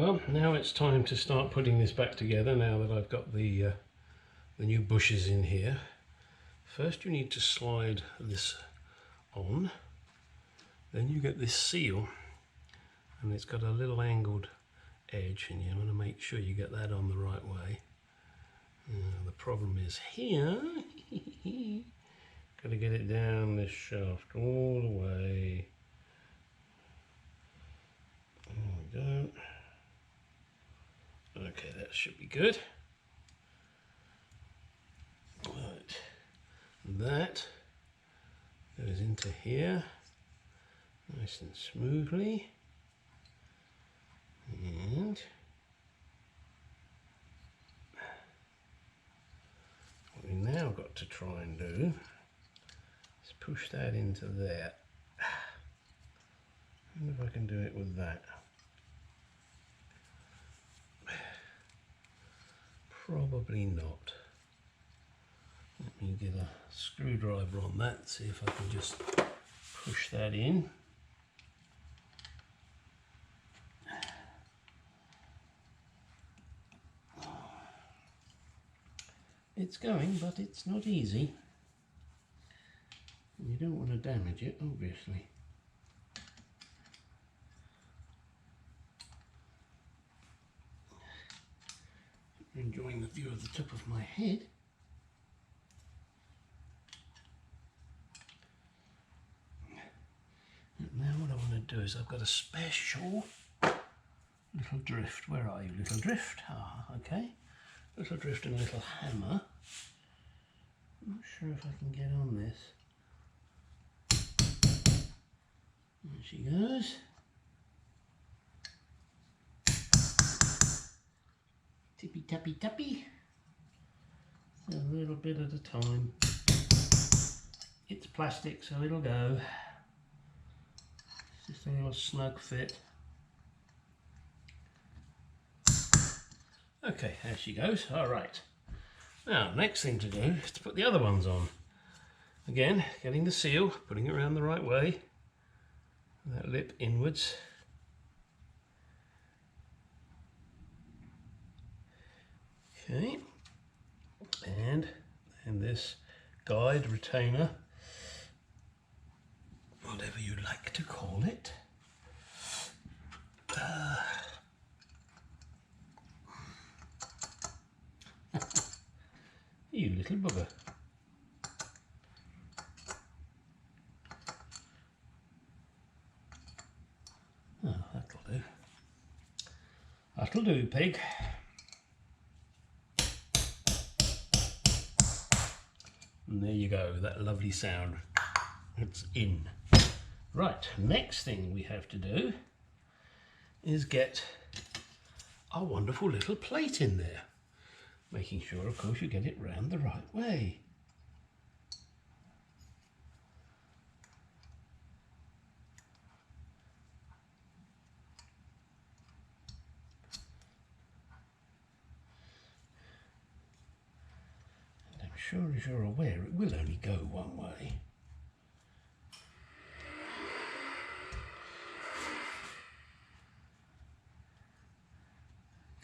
Well, now it's time to start putting this back together now that I've got the new bushes in here. First you need to slide this on, then you get this seal and it's got a little angled edge and you want to make sure you get that on the right way. The problem is here, got to get it down this shaft all the way. There we go. Okay, that should be good. Right, that goes into here nice and smoothly, and what we now got to try and do is push that into there. I wonder if I can do it with that. Probably not. Let me get a screwdriver on that, see if I can just push that in. It's going, but it's not easy. You don't want to damage it, obviously. You're enjoying the view of the top of my head. Now what I want to do is I've got a special little drift. Where are you, little drift? Ah, okay. Little drift and a little hammer. I'm not sure if I can get on this. There she goes. Tippy tappy tappy. A little bit at a time. It's plastic, so it'll go. It's just a little snug fit. Okay, there she goes. All right. Now, next thing to do is to put the other ones on. Again, getting the seal, putting it around the right way. That lip inwards. Okay. And this guide retainer, whatever you like to call it. You little bugger. Oh, that'll do. That'll do, pig. And there you go, that lovely sound. It's in. Right, next thing we have to do is get our wonderful little plate in there. Making sure, of course, you get it round the right way. And I'm sure, as you're aware, it will only go one way.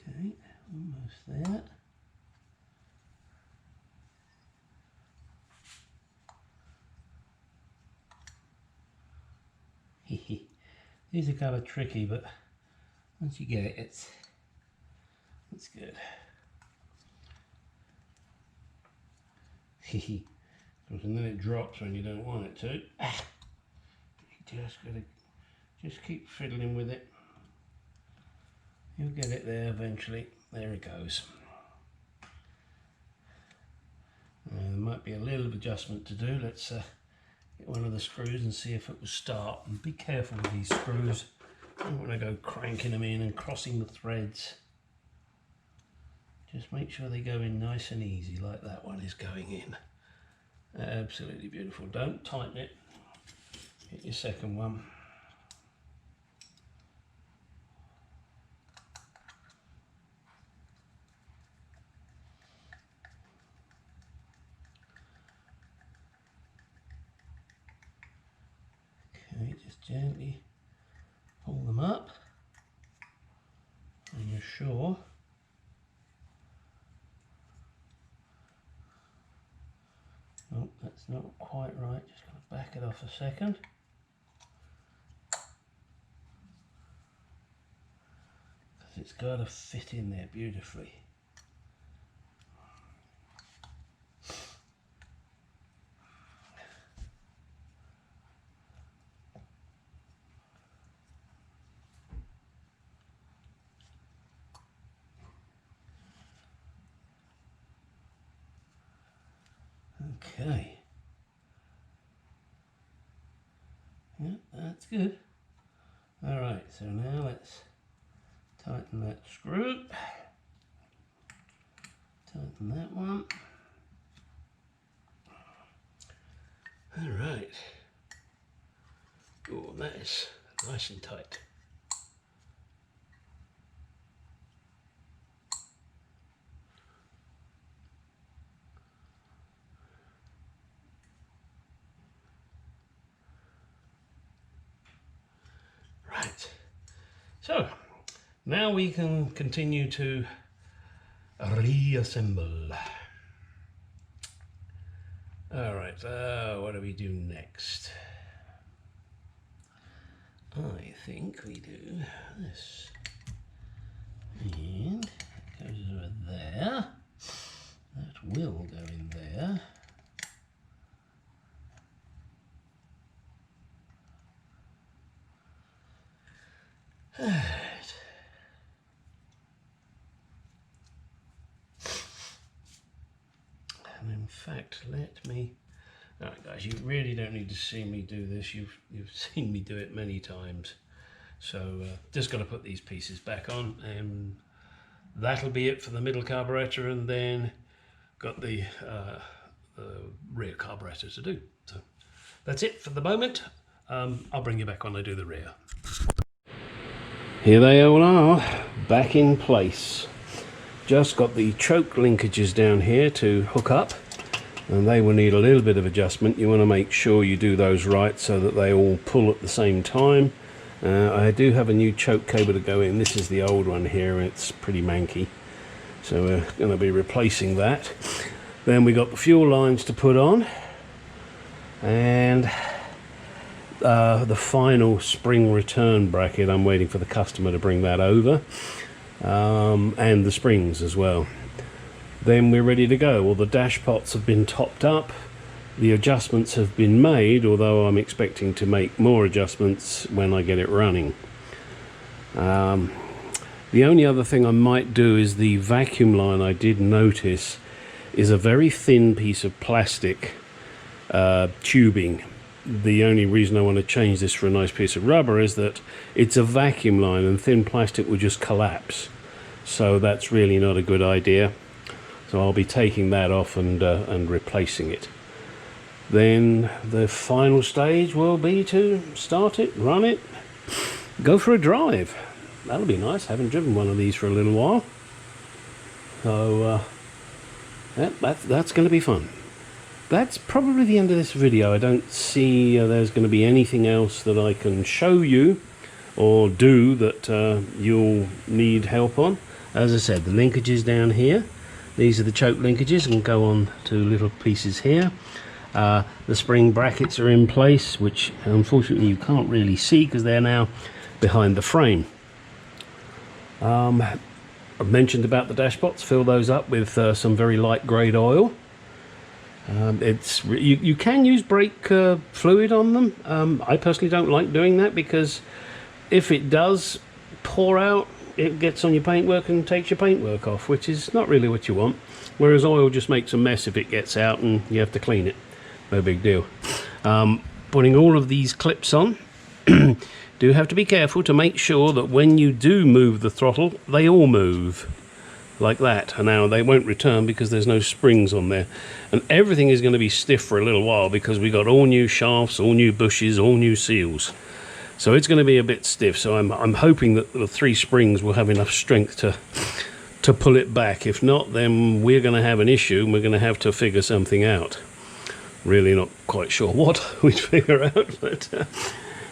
Okay, almost there. These are kind of tricky, but once you get it, it's good. And then it drops when you don't want it to. You just gotta keep fiddling with it. You'll get it there eventually. There it goes. There might be a little adjustment to do. Let's get one of the screws and see if it will start. And be careful with these screws. You don't want to go cranking them in and crossing the threads. Just make sure they go in nice and easy, like that one is going in. Absolutely beautiful. Don't tighten it. Hit your second one. Okay, just gently pull them up. you're sure. Oh, that's not quite right. Just going to back it off a second. Because it's got to fit in there beautifully. Okay. Yeah, that's good. All right, so now let's tighten that screw. Tighten that one. All right. Oh, that is nice and tight. Right, so now we can continue to reassemble. All right, what do we do next? I think we do this. And it goes over there. That will go in there. Alright. And in fact, let me... Alright guys, you really don't need to see me do this. You've seen me do it many times. So just got to put these pieces back on, and that'll be it for the middle carburetor, and then got the rear carburetor to do. So that's it for the moment. I'll bring you back when I do the rear. Here they all are, back in place. Just got the choke linkages down here to hook up, and they will need a little bit of adjustment. You want to make sure you do those right so that they all pull at the same time. I do have a new choke cable to go in. This is the old one here, it's pretty manky, so we're going to be replacing that. Then we got the fuel lines to put on, and the final spring return bracket. I'm waiting for the customer to bring that over, and the springs as well. Then we're ready to go. All the dash pots have been topped up, the adjustments have been made, although I'm expecting to make more adjustments when I get it running. The only other thing I might do is the vacuum line. I did notice is a very thin piece of plastic tubing. The only reason I want to change this for a nice piece of rubber is that it's a vacuum line, and thin plastic will just collapse. So that's really not a good idea. So I'll be taking that off and replacing it. Then the final stage will be to start it, run it, go for a drive. That'll be nice. I haven't driven one of these for a little while. So yeah, that's going to be fun. That's probably the end of this video. I don't see there's going to be anything else that I can show you or do that you'll need help on. As I said, the linkages down here, these are the choke linkages and go on to little pieces here. The spring brackets are in place, which unfortunately you can't really see because they're now behind the frame. I've mentioned about the dash pots. Fill those up with some very light grade oil. You can use brake fluid on them. I personally don't like doing that, because if it does pour out, it gets on your paintwork and takes your paintwork off, which is not really what you want. Whereas oil just makes a mess if it gets out and you have to clean it. No big deal. Putting all of these clips on, do have to be careful to make sure that when you do move the throttle, they all move. Like that. And now they won't return because there's no springs on there, and everything is going to be stiff for a little while because we got all new shafts, all new bushes, all new seals, so it's going to be a bit stiff. So I'm hoping that the 3 springs will have enough strength to pull it back. If not, then we're going to have an issue and we're going to have to figure something out. Really not quite sure what we'd figure out, but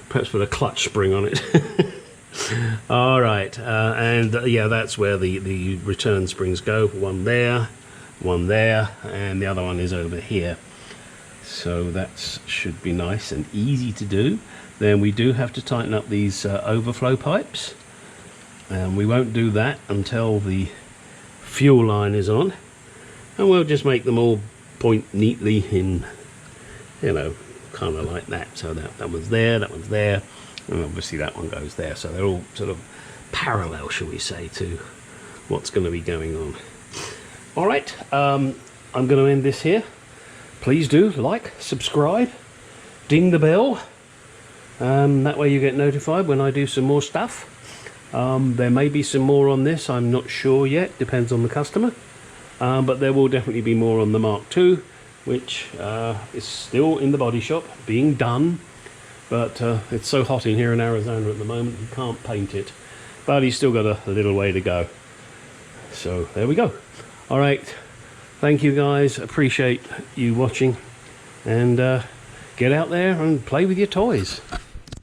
perhaps put a clutch spring on it. All right, and yeah, that's where the return springs go. One there, and the other one is over here. So that should be nice and easy to do. Then we do have to tighten up these overflow pipes, and we won't do that until the fuel line is on, and we'll just make them all point neatly in, you know, kind of like that. So that one's there, that one's there, and obviously that one goes there. So they're all sort of parallel, shall we say, to what's going to be going on. All right, I'm going to end this here. Please do like, subscribe, ding the bell. That way you get notified when I do some more stuff. There may be some more on this, I'm not sure yet, depends on the customer. But there will definitely be more on the Mark II, which is still in the body shop, being done. But it's so hot in here in Arizona at the moment, you can't paint it. But he's still got a little way to go. So there we go. All right, thank you guys, appreciate you watching. And get out there and play with your toys.